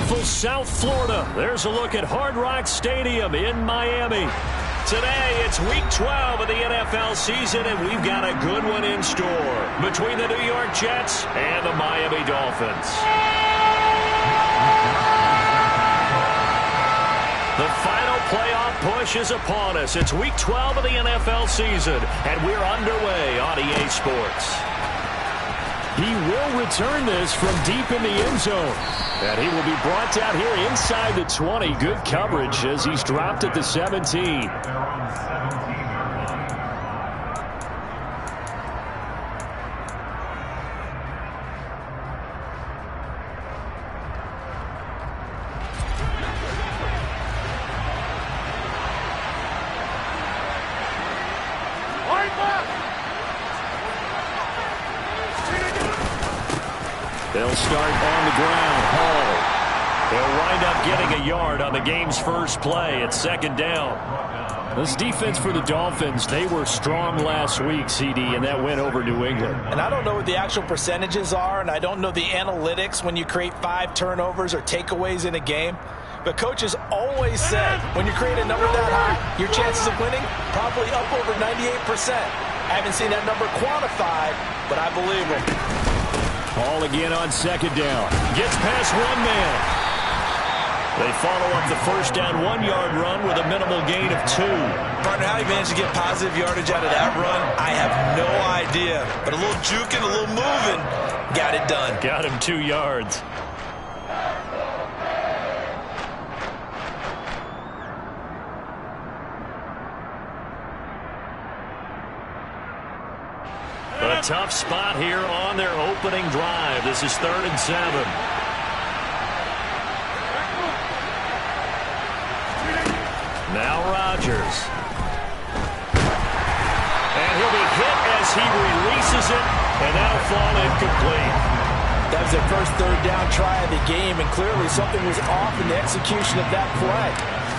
beautiful South Florida. There's a look at Hard Rock Stadium in Miami. Today, it's Week 12 of the NFL season, and we've got a good one in store between the New York Jets and the Miami Dolphins. The final playoff push is upon us. It's Week 12 of the NFL season, and we're underway on EA Sports. He will return this from deep in the end zone. And he will be brought down here inside the 20. Good coverage as he's dropped at the 17. They'll start on the ground. Hall. They'll wind up getting a yard on the game's first play. It's second down. This defense for the Dolphins, they were strong last week, CD, and that went over New England. And I don't know what the actual percentages are, and I don't know the analytics when you create 5 turnovers or takeaways in a game. But coaches always said when you create a number that high, your chances of winning probably up over 98%. I haven't seen that number quantified, but I believe them. Ball again on second down. Gets past one man. They follow up the first down 1-yard run with a minimal gain of 2. Partner, how he managed to get positive yardage out of that run, I have no idea. But a little juking, a little moving, got it done. Got him 2 yards. A tough spot here on their opening drive. This is 3rd and 7. Now Rodgers. And he'll be hit as he releases it, and that'll fall incomplete. That was their first 3rd down try of the game, and clearly something was off in the execution of that play.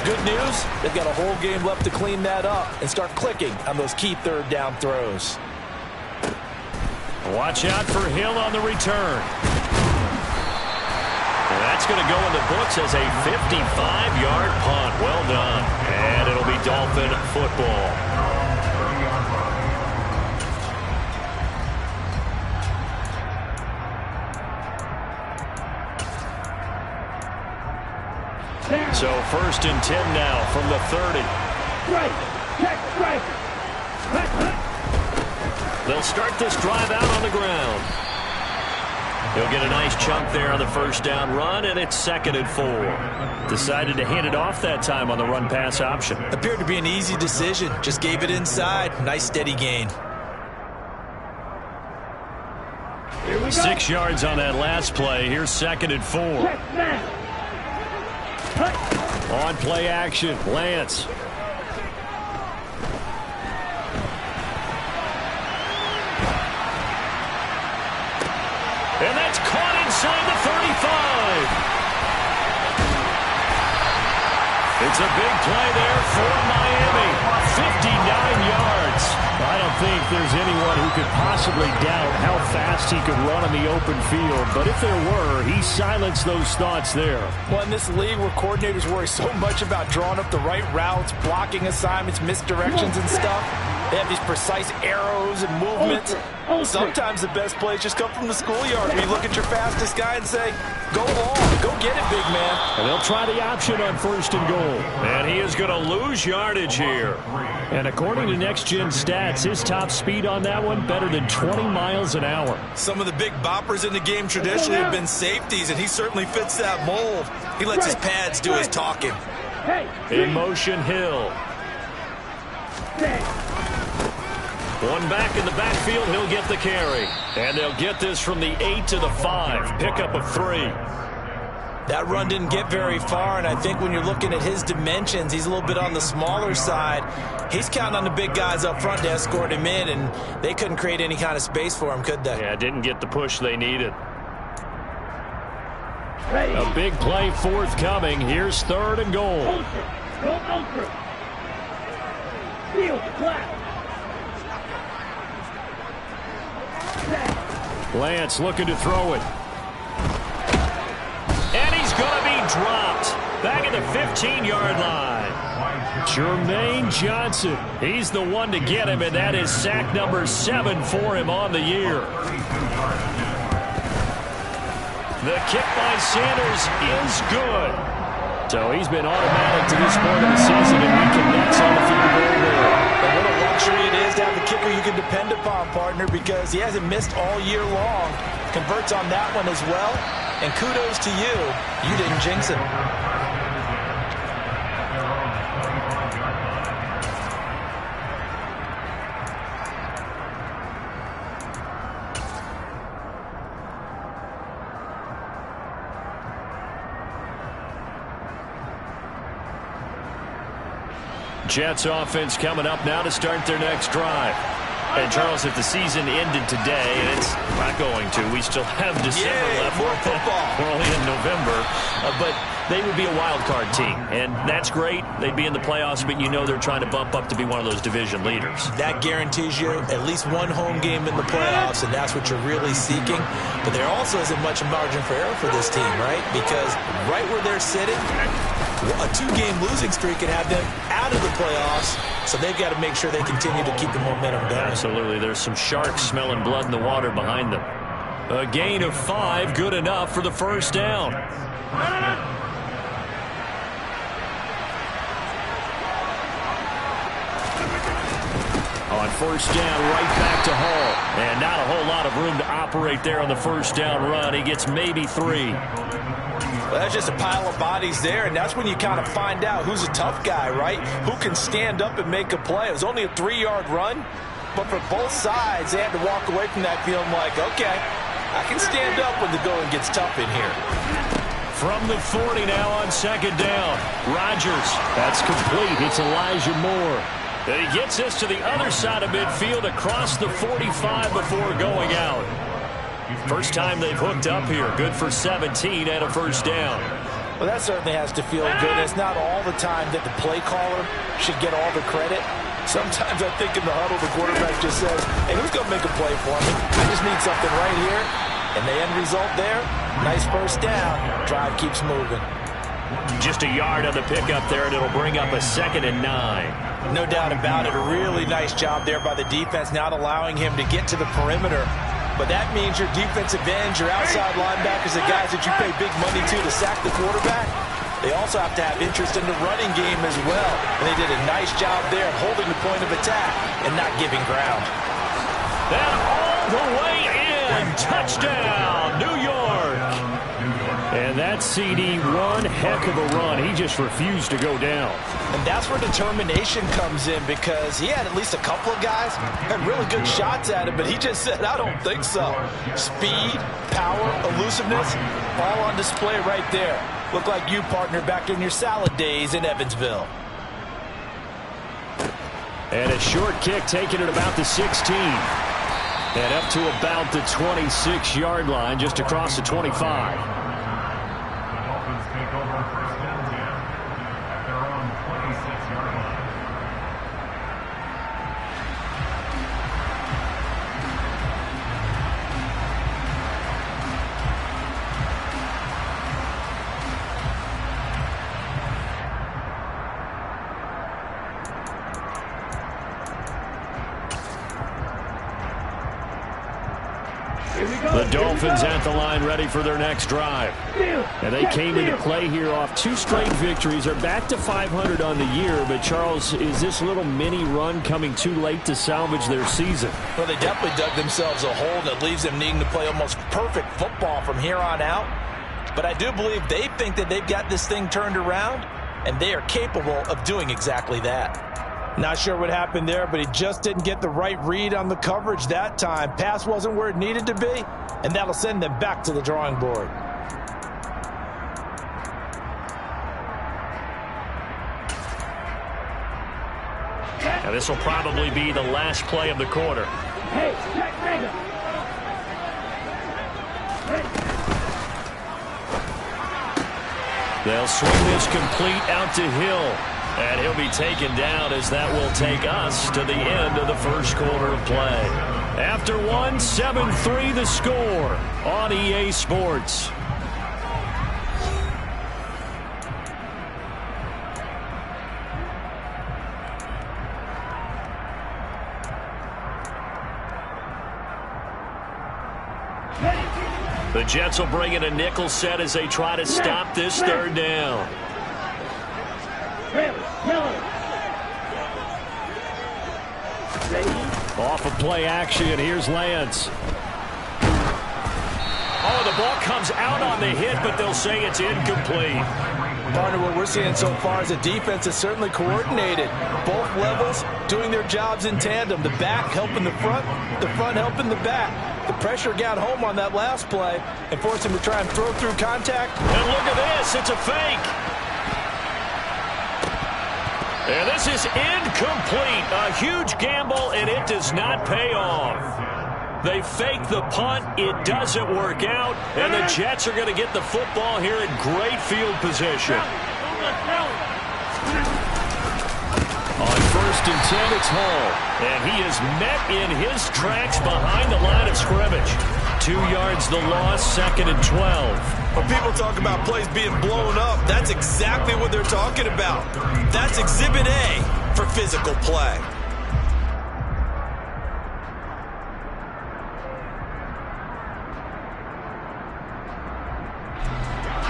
Good news, they've got a whole game left to clean that up and start clicking on those key 3rd down throws. Watch out for Hill on the return. And that's going to go in the books as a 55-yard punt. Well done. And it'll be Dolphin football. So 1st and 10 now from the 30. Right. Check, right. They'll start this drive out on the ground. He'll get a nice chunk there on the first down run, and it's 2nd and 4. Decided to hand it off that time on the run-pass option. Appeared to be an easy decision. Just gave it inside. Nice steady gain. 6 yards on that last play. Here's 2nd and 4. On play action, Lance. And that's caught inside the 35. It's a big play there for Miami. 59 yards. I don't think there's anyone who could possibly doubt how fast he could run on the open field. But if there were, he silenced those thoughts there. Well, in this league where coordinators worry so much about drawing up the right routes, blocking assignments, misdirections and stuff, they have these precise arrows and movements. Sometimes the best plays just come from the schoolyard where you look at your fastest guy and say, go long, go get it, big man. And they'll try the option on 1st and goal. And he is going to lose yardage here. And according to Next Gen Stats, his top speed on that one better than 20 miles an hour. Some of the big boppers in the game traditionally have been safeties, and he certainly fits that mold. He lets his pads do his talking. In motion, Hill. One back in the backfield, he'll get the carry. And they'll get this from the 8 to the 5. Pickup of 3. That run didn't get very far, and I think when you're looking at his dimensions, he's a little bit on the smaller side. He's counting on the big guys up front to escort him in, and they couldn't create any kind of space for him, could they? Yeah, didn't get the push they needed. A big play forthcoming. Here's 3rd and goal. Go ultra. Field flat. Lance looking to throw it. And he's going to be 13-yard line. Jermaine Johnson. He's the one to get him, and that is sack number 7 for him on the year. The kick by Sanders is good. So he's been automatic to this point of the season, and we connects on the field goal there. And what a luxury it is to have a kicker you can depend upon, partner, because he hasn't missed all year long. Converts on that one as well. And kudos to you. You didn't jinx him. Jets offense coming up now to start their next drive. And, Charles, if the season ended today, and it's not going to, we still have December left. More football. We're only in November. But they would be a wild card team, and that's great. They'd be in the playoffs, but you know they're trying to bump up to be one of those division leaders. That guarantees you at least one home game in the playoffs, and that's what you're really seeking. But there also isn't much margin for error for this team, right? Because right where they're sitting, a 2-game losing streak can have them out of the playoffs, so they've got to make sure they continue to keep the momentum going. Absolutely. There's some sharks smelling blood in the water behind them. A gain of 5, good enough for the first down. On first down, right back to Hall. And not a whole lot of room to operate there on the first down run. He gets maybe 3. Well, that's just a pile of bodies there, and that's when you kind of find out who's a tough guy, right? Who can stand up and make a play. It was only a 3-yard run, but for both sides, they had to walk away from that feeling like, okay, I can stand up when the going gets tough in here. From the 40 now on second down. Rodgers, that's complete. It's Elijah Moore. And he gets this to the other side of midfield across the 45 before going out. First time they've hooked up here. Good for 17 and a first down. Well, that certainly has to feel good. It's not all the time that the play caller should get all the credit. Sometimes I think in the huddle, the quarterback just says, hey, who's going to make a play for me? I just need something right here. And the end result there, nice first down. Drive keeps moving. Just a yard on the pickup there, and it'll bring up a 2nd and 9. No doubt about it. A really nice job there by the defense, not allowing him to get to the perimeter. But that means your defensive ends, your outside linebackers, the guys that you pay big money to sack the quarterback, they also have to have interest in the running game as well. And they did a nice job there of holding the point of attack and not giving ground. And all the way in. Touchdown, New York. And that CD, one heck of a run. He just refused to go down. And that's where determination comes in, because he had at least a couple of guys had really good shots at him, but he just said, I don't think so. Speed, power, elusiveness, all on display right there. Look like you, partner, back in your salad days in Evansville. And a short kick taken at about the 16. And up to about the 26-yard line, just across the 25. The Dolphins at the line, ready for their next drive. And they came into play here off 2 straight victories. They're back to 500 on the year. But, Charles, is this little mini run coming too late to salvage their season? Well, they definitely dug themselves a hole that leaves them needing to play almost perfect football from here on out. But I do believe they think that they've got this thing turned around, and they are capable of doing exactly that. Not sure what happened there, but he just didn't get the right read on the coverage that time. Pass wasn't where it needed to be, and that'll send them back to the drawing board. Now this will probably be the last play of the quarter. Hey, check Rager. They'll swing this complete out to Hill. And he'll be taken down, as that will take us to the end of the first quarter of play. After one, 7-3 the score on EA Sports. The Jets will bring in a nickel set as they try to stop this third down. Off of play action, here's Lance. Oh, the ball comes out on the hit, but they'll say it's incomplete. Partner, what we're seeing so far is the defense is certainly coordinated. Both levels doing their jobs in tandem. The back helping the front helping the back. The pressure got home on that last play and forced him to try and throw through contact. And look at this, it's a fake. And this is incomplete. A huge gamble, and it does not pay off. They fake the punt. It doesn't work out. And the Jets are going to get the football here in great field position. On 1st and 10, it's Hall. And he is met in his tracks behind the line of scrimmage. 2 yards the loss, 2nd and 12. When people talk about plays being blown up, that's exactly what they're talking about. That's Exhibit A for physical play.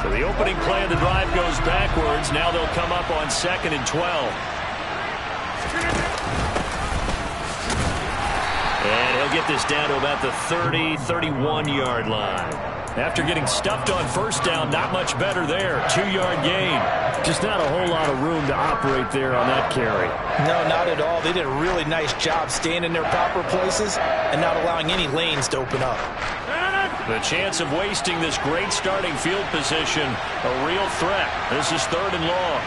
So the opening play of the drive goes backwards. Now they'll come up on 2nd and 12. And he'll get this down to about the 30, 31-yard line. After getting stuffed on 1st down, not much better there. 2-yard gain. Just not a whole lot of room to operate there on that carry. No, not at all. They did a really nice job staying in their proper places and not allowing any lanes to open up. The chance of wasting this great starting field position, a real threat. This is 3rd and long.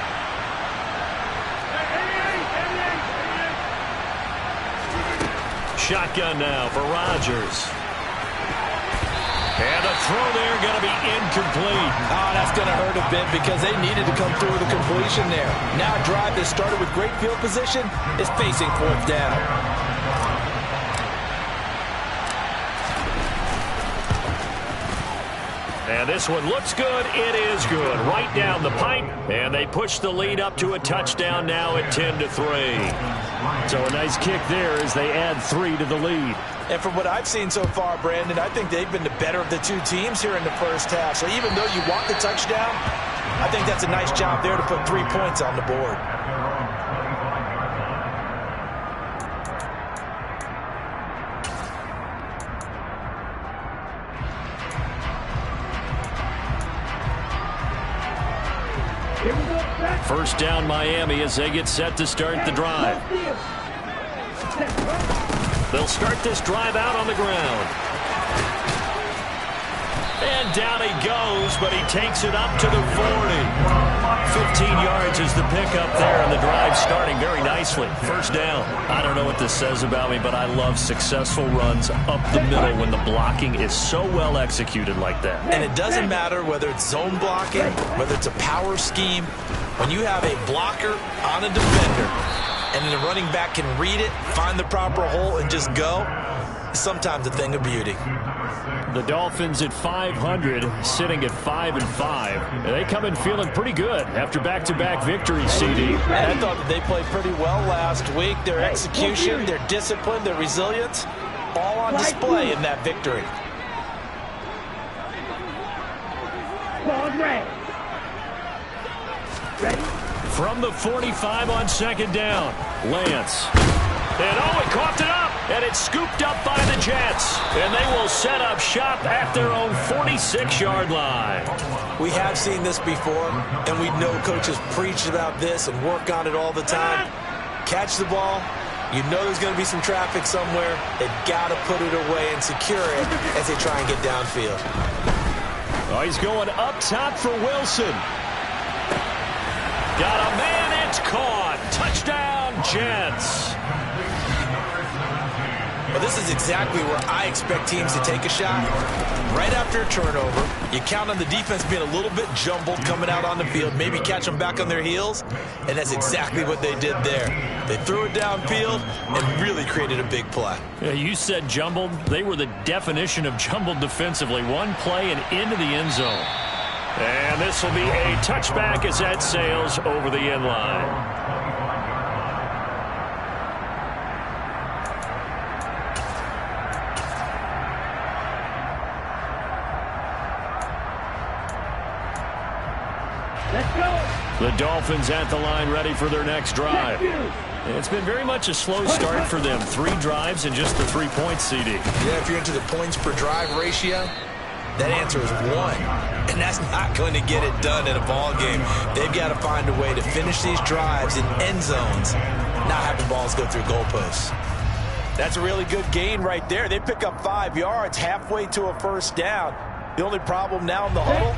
Shotgun now for Rodgers. And the throw there going to be incomplete. Oh, that's going to hurt a bit because they needed to come through with a completion there. Now a drive that started with great field position is facing 4th down. And this one looks good. It is good. Right down the pipe. And they push the lead up to a touchdown now at 10-3. So a nice kick there as they add 3 to the lead. And from what I've seen so far, Brandon, I think they've been the better of the 2 teams here in the 1st half. So even though you want the touchdown, I think that's a nice job there to put 3 points on the board. First down Miami as they get set to start the drive. They'll start this drive out on the ground. And down he goes, but he takes it up to the 40. 15 yards is the pickup there, and the drive starting very nicely. First down. I don't know what this says about me, but I love successful runs up the middle when the blocking is so well executed like that. And it doesn't matter whether it's zone blocking, whether it's a power scheme. When you have a blocker on a defender and the running back can read it, find the proper hole, and just go, it's sometimes a thing of beauty. The Dolphins at 500, sitting at 5-5. They come in feeling pretty good after back-to-back victories, CD. And I thought that they played pretty well last week. Their execution, their discipline, their resilience, all on display in that victory. From the 45 on 2nd down, Lance. And oh, he coughed it up, and it's scooped up by the Jets. And they will set up shop at their own 46-yard line. We have seen this before, and we know coaches preach about this and work on it all the time. Catch the ball. You know there's going to be some traffic somewhere. They've got to put it away and secure it as they try and get downfield. Oh, he's going up top for Wilson. Got a man, it's caught. Touchdown, Jets. Well, this is exactly where I expect teams to take a shot. Right after a turnover, you count on the defense being a little bit jumbled coming out on the field, maybe catch them back on their heels, and that's exactly what they did there. They threw it downfield and really created a big play. Yeah, you said jumbled. They were the definition of jumbled defensively. One play and into the end zone. And this will be a touchback as that sails over the end line. Let's go. The Dolphins at the line ready for their next drive. It's been very much a slow start for them. 3 drives and just the 3 points, CD. Yeah, if you're into the points per drive ratio, that answer is 1. And that's not going to get it done in a ball game. They've got to find a way to finish these drives in end zones, not having balls go through goalposts. That's a really good gain right there. They pick up 5 yards halfway to a first down. The only problem now in the huddle,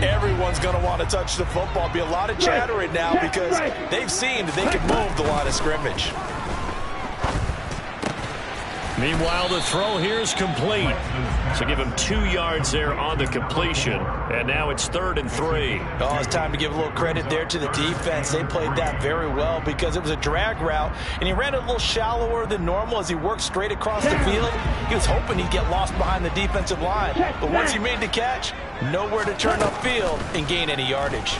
everyone's going to want to touch the football. Be a lot of chattering now because they've seen that they can move the line of scrimmage. Meanwhile, the throw here is complete. So give him 2 yards there on the completion. And now it's 3rd and 3. Oh, it's time to give a little credit there to the defense. They played that very well because it was a drag route, and he ran it a little shallower than normal as he worked straight across the field. He was hoping he'd get lost behind the defensive line. But once he made the catch, nowhere to turn upfield and gain any yardage.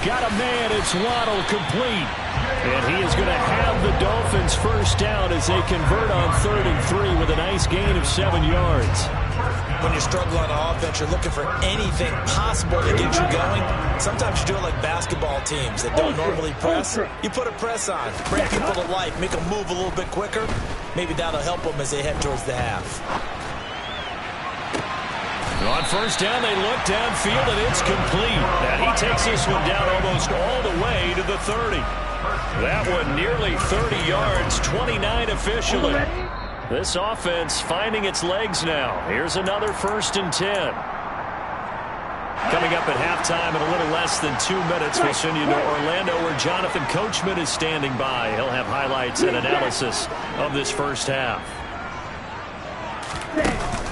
Got a man. It's Waddle complete. And he is going to have the Dolphins first down as they convert on 3rd and 3 with a nice gain of 7 yards. When you struggle on offense, you're looking for anything possible to get you going. Sometimes you do it like basketball teams that don't normally press. You put a press on, bring people to life, make them move a little bit quicker. Maybe that'll help them as they head towards the half. On first down, they look downfield, and it's complete. And he takes this one down almost all the way to the 30. That one nearly 30 yards, 29 officially. This offense finding its legs now. Here's another 1st and 10. Coming up at halftime in a little less than 2 minutes, we'll send you to Orlando where Jonathan Coachman is standing by. He'll have highlights and analysis of this first half.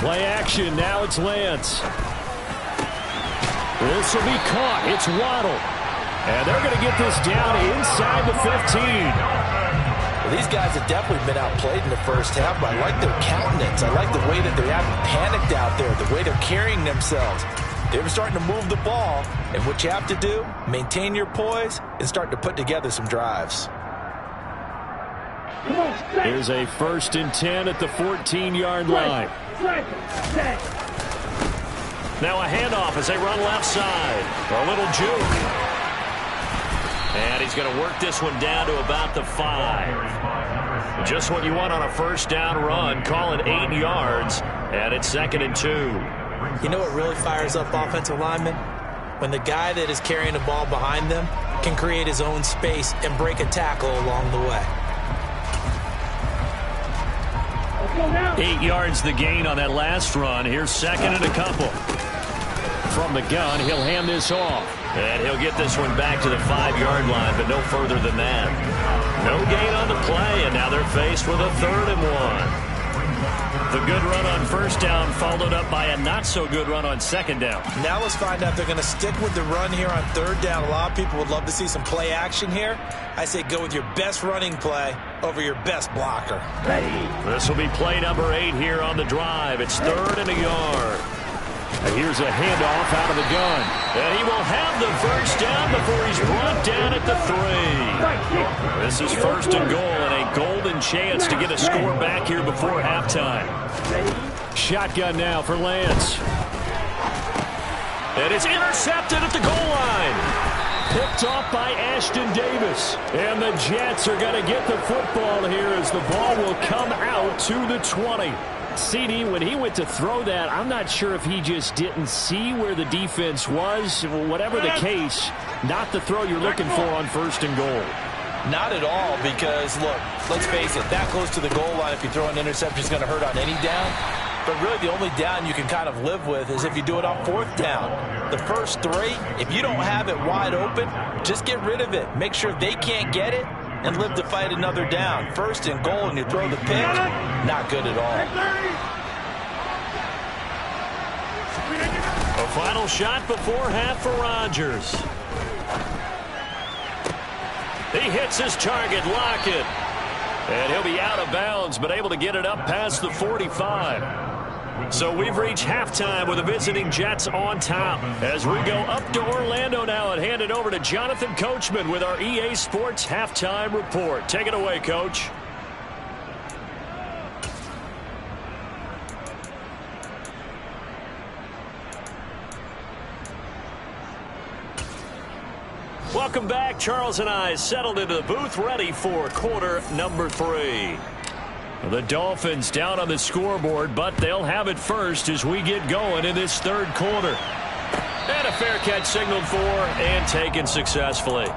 Play action. Now it's Lance. This will be caught. It's Waddle. And they're going to get this down inside the 15. Well, these guys have definitely been outplayed in the first half, but I like their countenance. I like the way that they haven't panicked out there, the way they're carrying themselves. They're starting to move the ball, and what you have to do, maintain your poise and start to put together some drives. Here's a 1st and 10 at the 14-yard line. Now a handoff as they run left side. A little juke. And he's going to work this one down to about the 5. Just what you want on a first down run. Call it 8 yards. And it's 2nd and 2. You know what really fires up offensive linemen? When the guy that is carrying the ball behind them can create his own space and break a tackle along the way. 8 yards the gain on that last run. Here's 2nd and a couple. From the gun, he'll hand this off. And he'll get this one back to the 5-yard line, but no further than that. No gain on the play, and now they're faced with a 3rd and 1. The good run on first down followed up by a not-so-good run on 2nd down. Now let's find out if they're going to stick with the run here on 3rd down. A lot of people would love to see some play action here. I say go with your best running play over your best blocker. This will be play number 8 here on the drive. It's 3rd and a yard. And here's a handoff out of the gun. And he will have the first down before he's brought down at the 3. This is 1st and goal and a golden chance to get a score back here before halftime. Shotgun now for Lance. And it's intercepted at the goal line. Picked off by Ashton Davis. And the Jets are going to get the football here as the ball will come out to the 20. CD, when he went to throw that, I'm not sure if he just didn't see where the defense was. Whatever the case, not the throw you're looking for on 1st and goal. Not at all, because, look, let's face it, that close to the goal line, if you throw an interception, it's going to hurt on any down. But really, the only down you can kind of live with is if you do it on 4th down. The first 3, if you don't have it wide open, just get rid of it. Make sure they can't get it and live to fight another down. 1st and goal, and you throw the pick, not good at all. A final shot before half for Rodgers. He hits his target, Lockett. And he'll be out of bounds, but able to get it up past the 45. So we've reached halftime with the visiting Jets on top. As we go up to Orlando now and hand it over to Jonathan Coachman with our EA Sports Halftime Report. Take it away, Coach. Welcome back. Charles and I settled into the booth, ready for quarter number 3. The Dolphins down on the scoreboard, but they'll have it first as we get going in this third quarter. And a fair catch signaled for and taken successfully.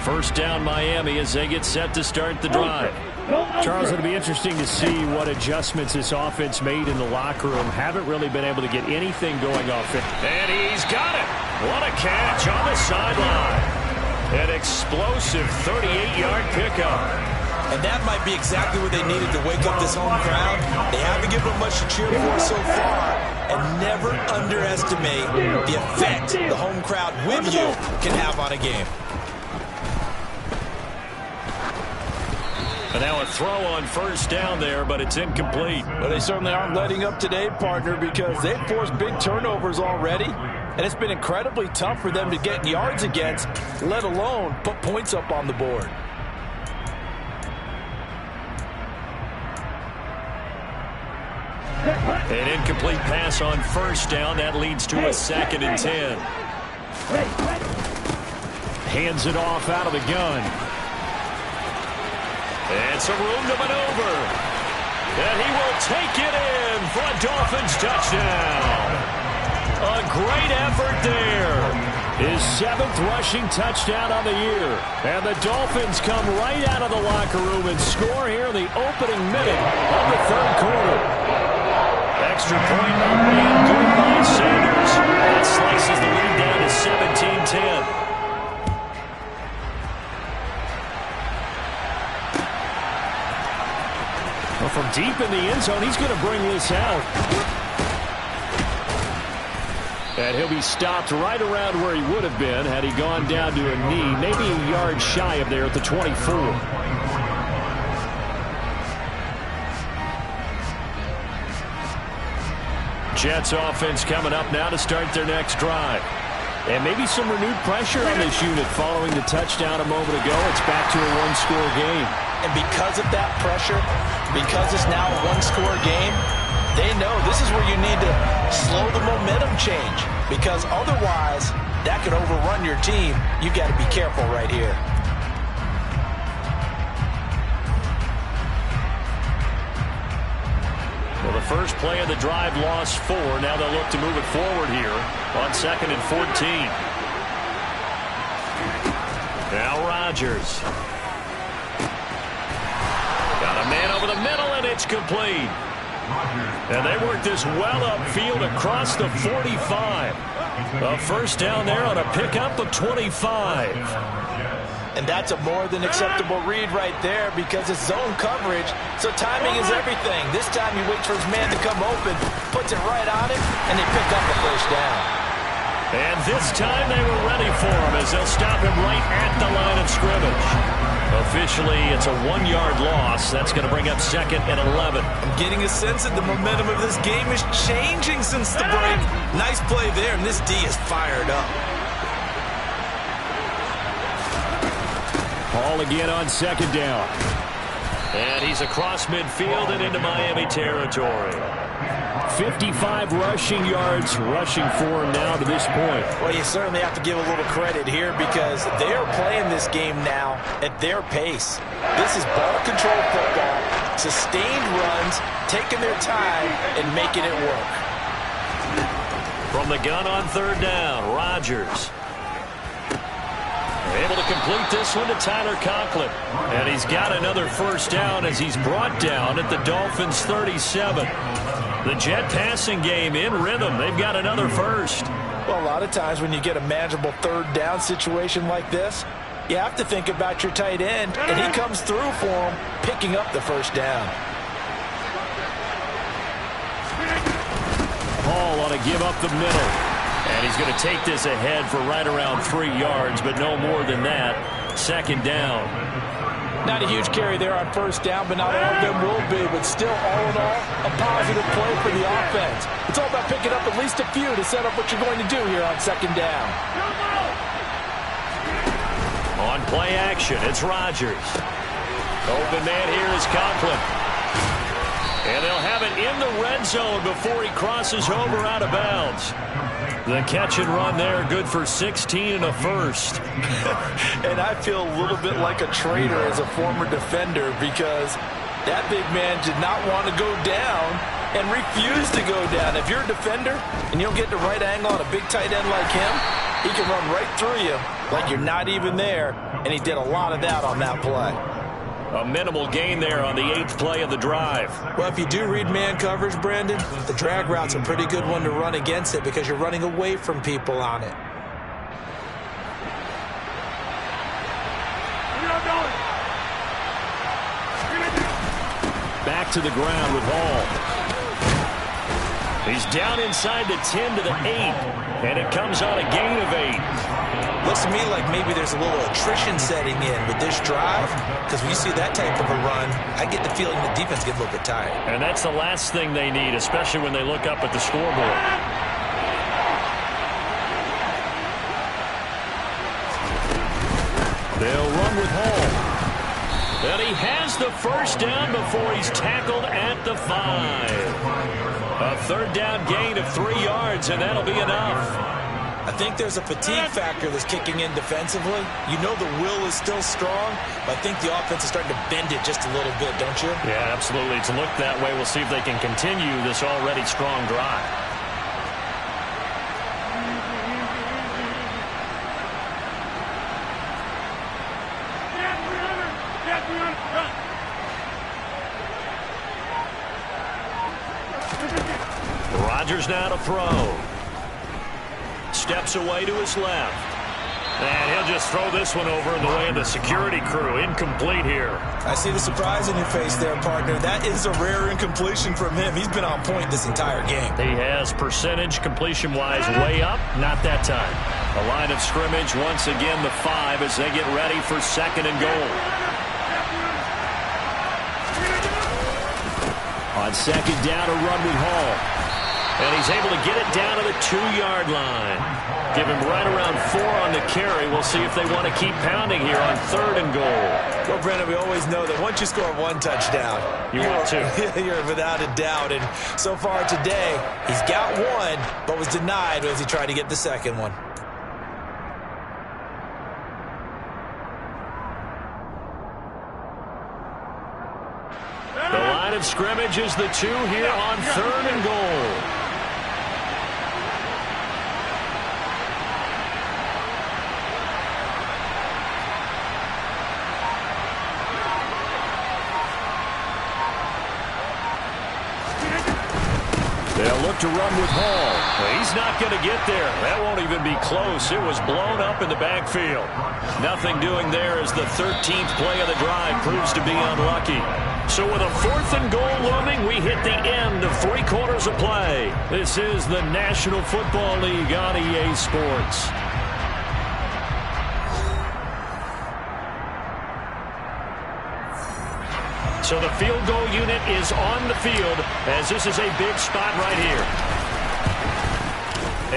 First down Miami as they get set to start the drive. Charles, it'll be interesting to see what adjustments this offense made in the locker room. Haven't really been able to get anything going offense. And he's got it. What a catch on the sideline. An explosive 38-yard pickup. And that might be exactly what they needed to wake up this home crowd. They haven't given them much to cheer for so far. And never underestimate the effect the home crowd with you can have on a game. And now a throw on first down there, but it's incomplete. Well, they certainly aren't letting up today, partner, because they've forced big turnovers already. And it's been incredibly tough for them to get yards against, let alone put points up on the board. An incomplete pass on first down. That leads to a 2nd and 10. Hands it off out of the gun. And some room to maneuver. And he will take it in for a Dolphins touchdown. A great effort there. His 7th rushing touchdown on the year. And the Dolphins come right out of the locker room and score here in the opening minute of the third quarter. Extra point made good by Sanders. That slices the lead down to 17-10. Well, from deep in the end zone, he's going to bring this out. And he'll be stopped right around where he would have been had he gone down to a knee, maybe a yard shy of there at the 24. Jets offense coming up now to start their next drive. And maybe some renewed pressure on this unit following the touchdown a moment ago. It's back to a one-score game. And because of that pressure, because it's now a one-score game, they know this is where you need to slow the momentum change. Because otherwise, that could overrun your team. You've got to be careful right here. Well, the first play of the drive lost 4. Now they'll look to move it forward here on 2nd and 14. Now Rodgers. Got a man over the middle, and it's complete. And they work this well upfield across the 45. A first down there on a pickup of 25. And that's a more than acceptable read right there because it's zone coverage, so timing is everything. This time he waits for his man to come open, puts it right on him, and they pick up the first down. And this time they were ready for him as they'll stop him right at the line of scrimmage. Officially, it's a 1-yard loss. That's going to bring up 2nd and 11. I'm getting a sense that the momentum of this game is changing since the break. Nice play there, and this D is fired up. Ball again on 2nd down. And he's across midfield and into Miami territory. 55 rushing yards, rushing for him now to this point. Well, you certainly have to give a little credit here because they're playing this game now at their pace. This is ball control football, sustained runs, taking their time and making it work. From the gun on 3rd down, Rodgers. Able to complete this one to Tyler Conklin. And he's got another first down as he's brought down at the Dolphins' 37. The Jet passing game in rhythm. They've got another first. Well, a lot of times when you get a manageable 3rd down situation like this, you have to think about your tight end, and he comes through for him, picking up the first down. Hall ought to give up the middle. And he's going to take this ahead for right around 3 yards, but no more than that. 2nd down. Not a huge carry there on first down, but not all of them will be. But still, all in all, a positive play for the offense. It's all about picking up at least a few to set up what you're going to do here on second down. On play action, it's Rodgers. Open man here is Conklin. And they'll have it in the red zone before he crosses over out of bounds. The catch and run there, good for 16 and a first. And I feel a little bit like a traitor as a former defender because that big man did not want to go down and refused to go down. If you're a defender and you don't get the right angle on a big tight end like him, he can run right through you like you're not even there, and he did a lot of that on that play. A minimal gain there on the 8th play of the drive. Well, if you do read man coverage, Brandon, the drag route's a pretty good one to run against it because you're running away from people on it. Back to the ground with Hall. He's down inside the 10 to the 8, and it comes on a gain of 8. Looks to me like maybe there's a little attrition setting in with this drive, because when you see that type of a run, I get the feeling the defense gets a little bit tired. And that's the last thing they need, especially when they look up at the scoreboard. They'll run with Hall. And he has the first down before he's tackled at the 5. A third down gain of 3 yards, and that'll be enough. I think there's a fatigue factor that's kicking in defensively. You know the will is still strong, but I think the offense is starting to bend it just a little bit, don't you? Yeah, absolutely. It's looked that way. We'll see if they can continue this already strong drive. Rodgers now to throw. Steps away to his left. And he'll just throw this one over in the way of the security crew. Incomplete here. I see the surprise in your face there, partner. That is a rare incompletion from him. He's been on point this entire game. He has percentage completion-wise way up. Not that time. A line of scrimmage, once again the 5 as they get ready for second and goal. On second down, a run with Hall. And he's able to get it down to the 2-yard line. Give him right around 4 on the carry. We'll see if they want to keep pounding here on third and goal. Well, Brandon, we always know that once you score 1 touchdown, you're without a doubt. And so far today, he's got 1, but was denied as he tried to get the second one. The line of scrimmage is the 2 here on third and goal. They'll look to run with Hall. Well, he's not going to get there. That won't even be close. It was blown up in the backfield. Nothing doing there as the 13th play of the drive proves to be unlucky. So with a 4th and goal looming, we hit the end of 3 quarters of play. This is the National Football League on EA Sports. So the field goal unit is on the field as this is a big spot right here.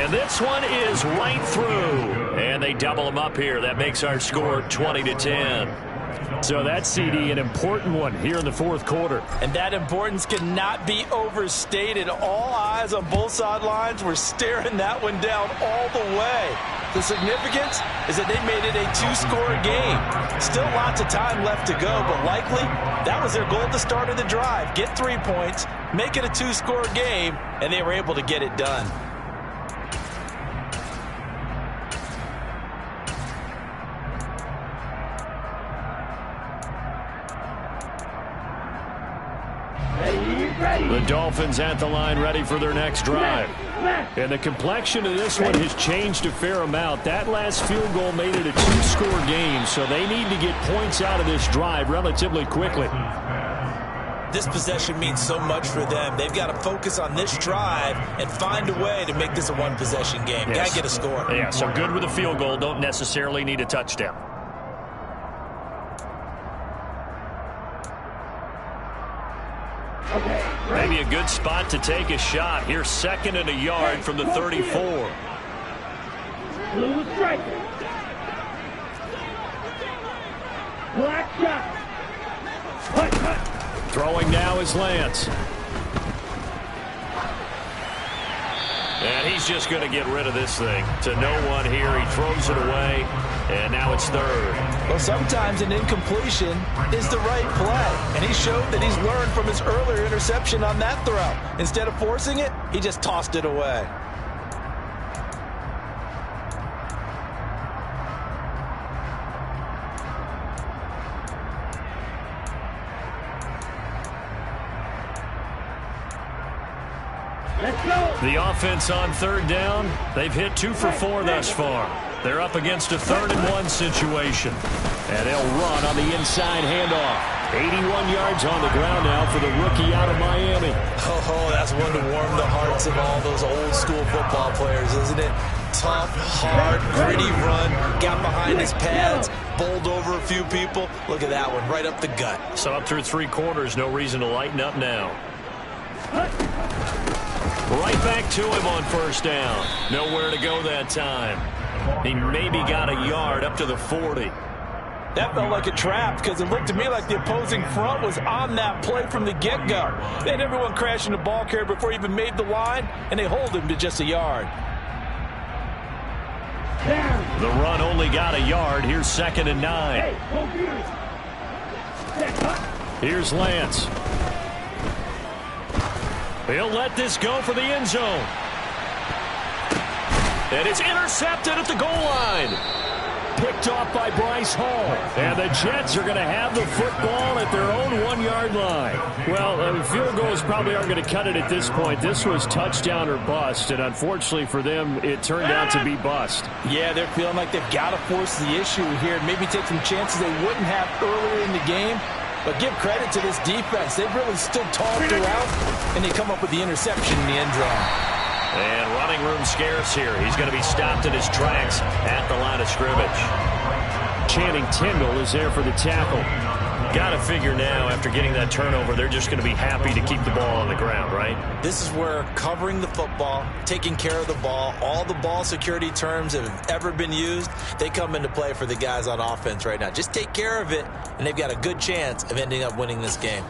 And this one is right through. And they double them up here. That makes our score 20-10. So that's, CD, an important one here in the 4th quarter. And that importance cannot be overstated. All eyes on both sidelines were staring that one down all the way. The significance is that they made it a 2-score game. Still lots of time left to go, but likely that was their goal at the start of the drive. Get 3 points, make it a 2-score game, and they were able to get it done. The Dolphins at the line ready for their next drive. And the complexion of this one has changed a fair amount. That last field goal made it a 2-score game, so they need to get points out of this drive relatively quickly. This possession means so much for them. They've got to focus on this drive and find a way to make this a 1-possession game. Yes. Got to get a score. Yeah, so good with a field goal. Don't necessarily need a touchdown. Maybe a good spot to take a shot. Here's 2nd and a yard from the 34. Blue striker. Black shot. Throwing now is Lance. And he's just going to get rid of this thing. To no one here. He throws it away. And now it's 3rd. Well, sometimes an incompletion is the right play. And he showed that he's learned from his earlier interception on that throw. Instead of forcing it, he just tossed it away. The offense on 3rd down. They've hit 2 for 4 thus far. They're up against a 3rd and 1 situation. And they'll run on the inside handoff. 81 yards on the ground now for the rookie out of Miami. Oh, that's one to warm the hearts of all those old school football players, isn't it? Tough, hard, gritty run. Got behind his pads, bowled over a few people. Look at that one, right up the gut. So up through 3 quarters, no reason to lighten up now. Right back to him on 1st down. Nowhere to go that time. He maybe got a yard up to the 40. That felt like a trap because it looked to me like the opposing front was on that play from the get-go. They had everyone crashing the ball carrier before he even made the line, and they hold him to just a yard. The run only got a yard. Here's 2nd and 9. Here's Lance. He'll let this go for the end zone. And it's intercepted at the goal line. Picked off by Bryce Hall. And the Jets are going to have the football at their own 1-yard line. Well, field goals probably aren't going to cut it at this point. This was touchdown or bust, and unfortunately for them, it turned out to be bust. Yeah, they're feeling like they've got to force the issue here. Maybe take some chances they wouldn't have earlier in the game. But give credit to this defense. They've really stood tall throughout, and they come up with the interception in the end zone. And running room scarce here. He's going to be stopped in his tracks at the line of scrimmage. Channing Tindall is there for the tackle. Got to figure now, after getting that turnover, they're just going to be happy to keep the ball on the ground, right? This is where covering the football, taking care of the ball, all the ball security terms that have ever been used, they come into play for the guys on offense right now. Just take care of it, and they've got a good chance of ending up winning this game.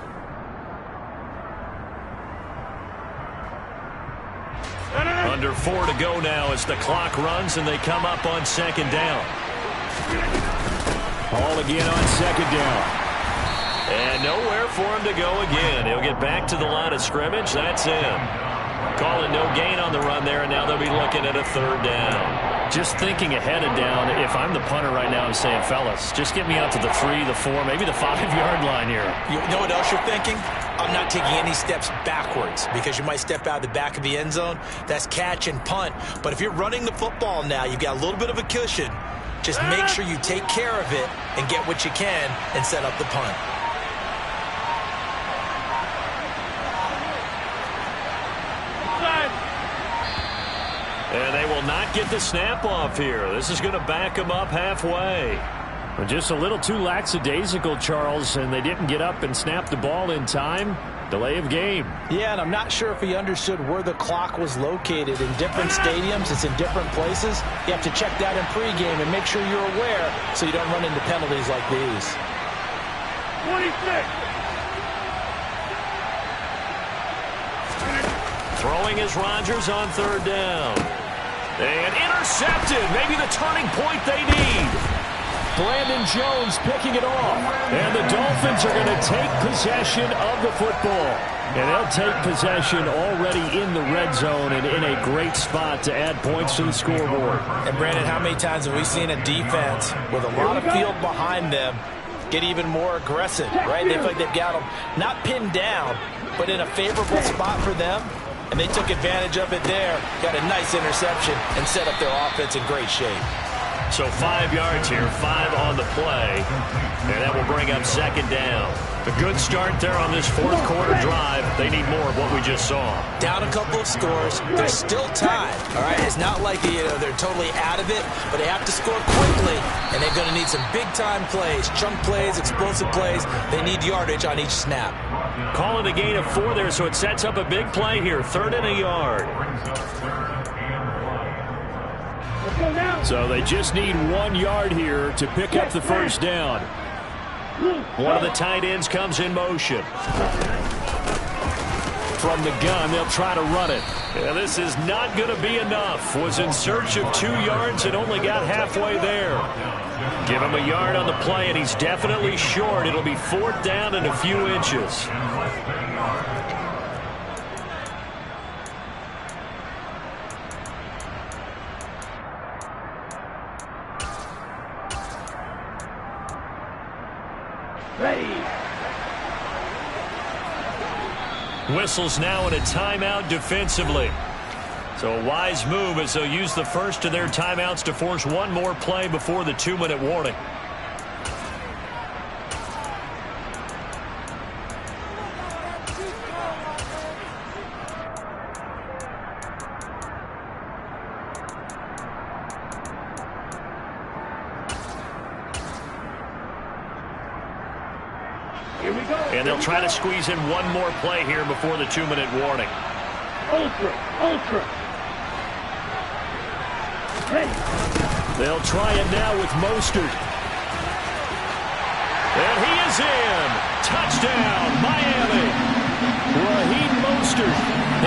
Under 4 to go now as the clock runs and they come up on 2nd down. Ball again on 2nd down. And nowhere for him to go again. He'll get back to the line of scrimmage. That's him. Calling no gain on the run there, and now they'll be looking at a 3rd down. Just thinking ahead of down, if I'm the punter right now, I'm saying, fellas, just get me out to the 3, the 4, maybe the 5-yard line here. You know what else you're thinking? I'm not taking any steps backwards because you might step out the back of the end zone. That's catch and punt. But if you're running the football now, you've got a little bit of a cushion. Just make sure you take care of it and get what you can and set up the punt. And they will not get the snap off here. This is going to back them up halfway. Just a little too lackadaisical, Charles, and they didn't get up and snap the ball in time. Delay of game. Yeah, and I'm not sure if he understood where the clock was located. In different stadiums, it's in different places. You have to check that in pregame and make sure you're aware so you don't run into penalties like these. 26. Throwing is Rodgers on 3rd down. And intercepted. Maybe the turning point they need. Brandon Jones picking it off. And the Dolphins are going to take possession of the football. And they'll take possession already in the red zone and in a great spot to add points to the scoreboard. And Brandon, how many times have we seen a defense with a lot of field behind them get even more aggressive, right? They feel like they've got them not pinned down, but in a favorable spot for them. And they took advantage of it there, got a nice interception, and set up their offense in great shape. So 5 yards here, 5 on the play, and that will bring up 2nd down. A good start there on this fourth quarter drive. They need more of what we just saw. Down a couple of scores. There's still time. All right, it's not like they're totally out of it, but they have to score quickly, and they're going to need some big-time plays, chunk plays, explosive plays. They need yardage on each snap. Call it a gain of 4 there, so it sets up a big play here. 3rd and a yard. So they just need 1 yard here to pick up the first down. One of the tight ends comes in motion. From the gun, they'll try to run it. Yeah, this is not going to be enough. Was in search of 2 yards and only got halfway there. Give him a yard on the play, and he's definitely short. It'll be 4th down and a few inches. Ready. Whistles now in a timeout defensively. So a wise move as they'll use the first of their timeouts to force one more play before the 2-minute warning. And they'll try to squeeze in one more play here before the 2-minute warning. Ultra. Ready. They'll try it now with Mostert. And he is in. Touchdown, Miami. Raheem Mostert,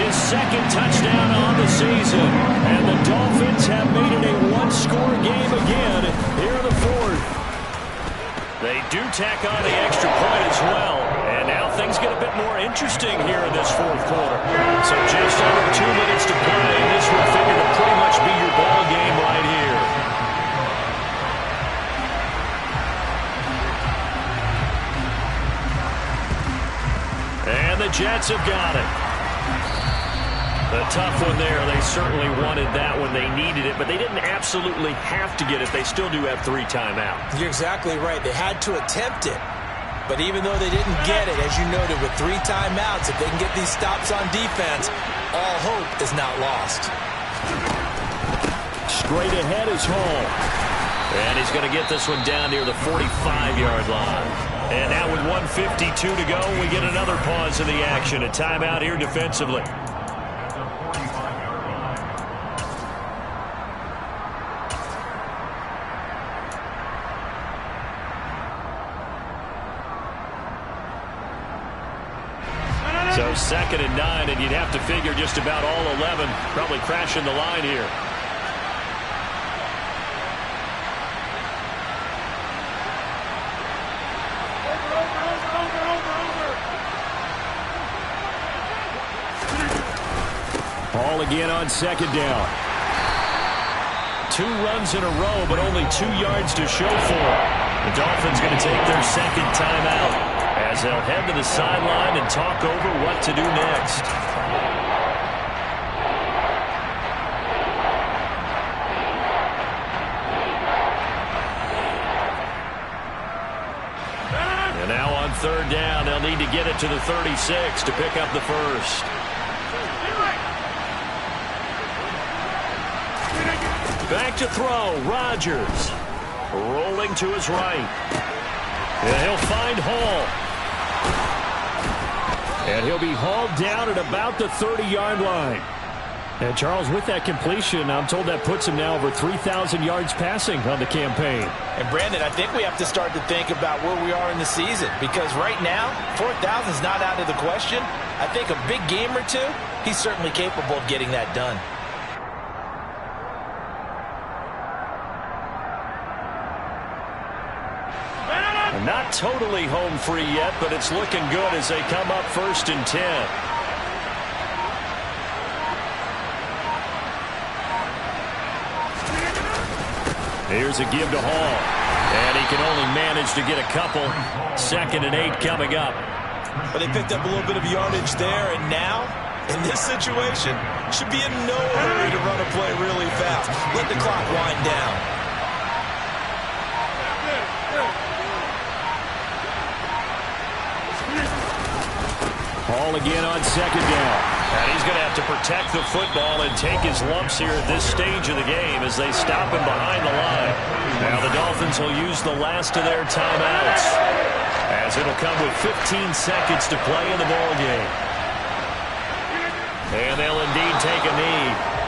His 2nd touchdown on the season. and the Dolphins have made it a 1-score game again here in the 4th. They do tack on the extra point as well. And now things get a bit more interesting here in this 4th quarter. So just under 2 minutes to play. This would figure to pretty much be your ball game right here. And the Jets have got it. A tough one there. They certainly wanted that when they needed it, but they didn't absolutely have to get it. They still do have 3 timeouts. You're exactly right. They had to attempt it. But even though they didn't get it, as you noted, with 3 timeouts, if they can get these stops on defense, all hope is not lost. Straight ahead is Hall. And he's going to get this one down near the 45-yard line. And now with 1:52 to go, we get another pause in the action. A timeout here defensively. So 2nd and 9, and you'd have to figure just about all 11 probably crashing the line here. Hall again on 2nd down. 2 runs in a row, but only 2 yards to show for it. The Dolphins going to take their 2nd timeout as they'll head to the sideline and talk over what to do next. And now on 3rd down, they'll need to get it to the 36 to pick up the first. Back to throw, Rodgers. Rolling to his right. And he'll find Hall. And he'll be hauled down at about the 30-yard line. And Charles, with that completion, I'm told that puts him now over 3,000 yards passing on the campaign. And Brandon, I think we have to start to think about where we are in the season, because right now, 4,000 is not out of the question. I think a big game or two, he's certainly capable of getting that done. Not totally home free yet, but it's looking good as they come up 1st and 10. Here's a give to Hall. And he can only manage to get a couple. 2nd and 8 coming up. But they picked up a little bit of yardage there, and now, in this situation, should be in no hurry to run a play really fast. Let the clock wind down. Ball again on second down. And he's going to have to protect the football and take his lumps here at this stage of the game as they stop him behind the line. Now the Dolphins will use the last of their timeouts, as it'll come with 15 seconds to play in the ball game. And they'll indeed take a knee.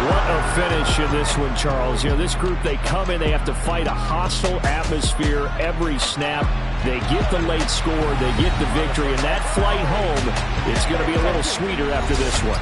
What a finish in this one, Charles. You know, this group, they come in, they have to fight a hostile atmosphere every snap. They get the late score, they get the victory, and that flight home, it's going to be a little sweeter after this one.